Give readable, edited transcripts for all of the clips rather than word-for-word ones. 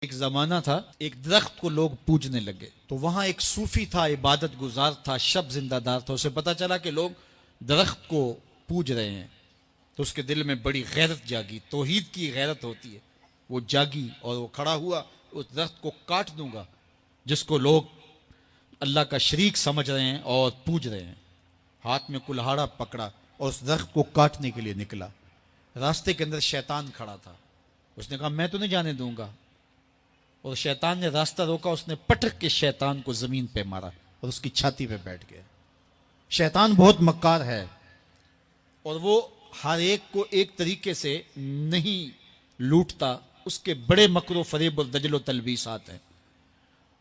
ایک زمانہ تھا، ایک درخت کو لوگ پوجنے لگے تو وہاں ایک صوفی تھا، عبادت گزار تھا، شب زندہ دار تھا. اسے پتا چلا کہ لوگ درخت کو پوج رہے ہیں تو اس کے دل میں بڑی غیرت جاگی. توحید کی غیرت ہوتی ہے. وہ جاگی اور وہ کھڑا ہوا، اس درخت کو کاٹ دوں گا جس کو لوگ اللہ کا شریک سمجھ رہے ہیں اور پوج رہے ہیں. ہاتھ میں کلہاڑا پکڑا اور اس درخت کو کاٹنے کے لیے نکلا. راستے کے اندر شیطان کھڑا تھا. اس نے کہا میں تو نہیں جانے دوں گا، اور شیطان نے راستہ روکا. اس نے پٹک کے شیطان کو زمین پہ مارا اور اس کی چھاتی پہ بیٹھ گیا. شیطان بہت مکار ہے اور وہ ہر ایک کو ایک طریقے سے نہیں لوٹتا. اس کے بڑے مکر و فریب اور دجل و تلبیسات ہیں.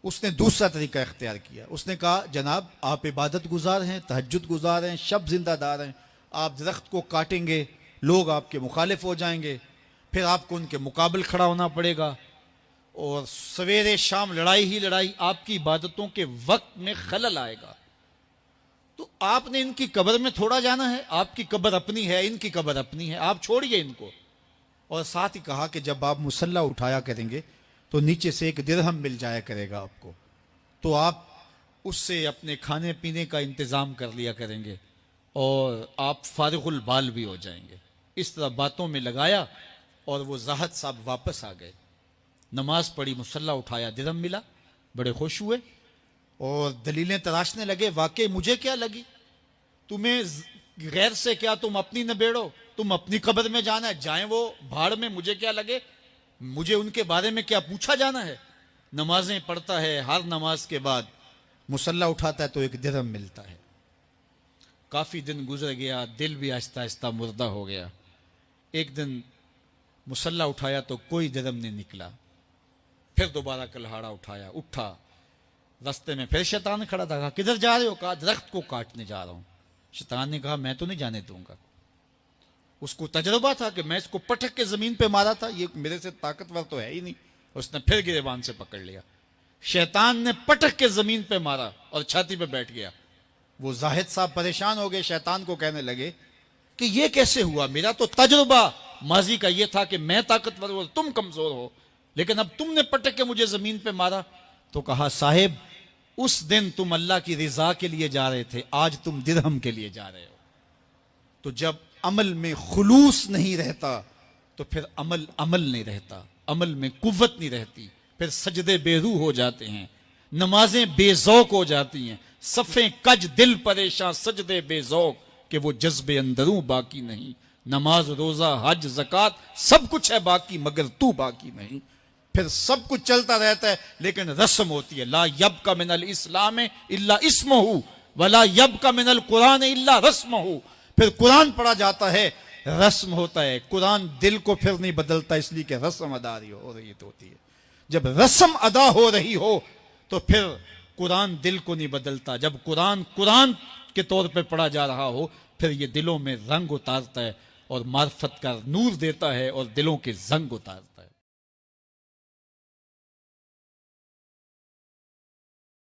اس نے دوسرا طریقہ اختیار کیا. اس نے کہا جناب آپ عبادت گزار ہیں، تہجد گزار ہیں، شب زندہ دار ہیں، آپ درخت کو کاٹیں گے، لوگ آپ کے مخالف ہو جائیں گے، پھر آپ کو ان کے مقابل کھڑا ہونا پڑے گا اور سویرے شام لڑائی ہی لڑائی، آپ کی عبادتوں کے وقت میں خلل آئے گا. تو آپ نے ان کی قبر میں تھوڑا جانا ہے، آپ کی قبر اپنی ہے، ان کی قبر اپنی ہے، آپ چھوڑیے ان کو. اور ساتھ ہی کہا کہ جب آپ مصلی اٹھایا کریں گے تو نیچے سے 1 درہم مل جایا کرے گا آپ کو، تو آپ اس سے اپنے کھانے پینے کا انتظام کر لیا کریں گے اور آپ فارغ البال بھی ہو جائیں گے. اس طرح باتوں میں لگایا اور وہ زاہد صاحب واپس آ گئے. نماز پڑھی، مصلی اٹھایا، درہم ملا، بڑے خوش ہوئے اور دلیلیں تراشنے لگے. واقعی مجھے کیا لگی، تمہیں غیر سے کیا، تم اپنی نبیڑو، تم اپنی قبر میں جانا ہے، جائیں وہ بھاڑ میں، مجھے کیا لگے، مجھے ان کے بارے میں کیا پوچھا جانا ہے. نمازیں پڑھتا ہے، ہر نماز کے بعد مصلی اٹھاتا ہے تو 1 درہم ملتا ہے. کافی دن گزر گیا، دل بھی آہستہ آہستہ مردہ ہو گیا. ایک دن مصلی اٹھایا تو کوئی درہم نہیں نکلا. پھر دوبارہ کلہاڑا اٹھایا، اٹھا، رستے میں پھر شیطان کھڑا تھا. کہا کدھر جا رہے ہو؟ کہا درخت کو کاٹنے جا رہا ہوں. شیطان نے کہا میں تو نہیں جانے دوں گا. اس کو تجربہ تھا کہ میں اس کو پٹک کے زمین پہ مارا تھا، یہ میرے سے طاقتور تو ہے ہی نہیں. اس نے پھر گریبان سے پکڑ لیا. شیطان نے پٹک کے زمین پہ مارا اور چھاتی پہ بیٹھ گیا. وہ زاہد صاحب پریشان ہو گئے، شیطان کو کہنے لگے کہ یہ کیسے ہوا، میرا تو تجربہ ماضی کا یہ تھا کہ میں طاقتور ہوں، تم کمزور ہو، لیکن اب تم نے پٹک کے مجھے زمین پہ مارا. تو کہا صاحب اس دن تم اللہ کی رضا کے لیے جا رہے تھے، آج تم درہم کے لیے جا رہے ہو. تو جب عمل میں خلوص نہیں رہتا تو پھر عمل نہیں رہتا، عمل میں قوت نہیں رہتی، پھر سجدے بے روح ہو جاتے ہیں، نمازیں بے ذوق ہو جاتی ہیں، صفیں کج دل پریشاں، سجدے بے ذوق کہ وہ جذب اندروں باقی نہیں. نماز، روزہ، حج، زکوٰۃ سب کچھ ہے باقی مگر تو باقی نہیں. پھر سب کچھ چلتا رہتا ہے لیکن رسم ہوتی ہے. لا یبقى من الاسلام الا اسمہ ولا یبقى من القرآن الا رسمہ. پھر قرآن پڑھا جاتا ہے، رسم ہوتا ہے. قرآن دل کو پھر نہیں بدلتا، اس لیے کہ رسم ادا ہو رہی ہوتی ہے. جب رسم ادا ہو رہی ہو تو پھر قرآن دل کو نہیں بدلتا. جب قرآن کے طور پہ پڑھا جا رہا ہو پھر یہ دلوں میں رنگ اتارتا ہے اور معرفت کا نور دیتا ہے اور دلوں کے زنگ اتارتا ہے.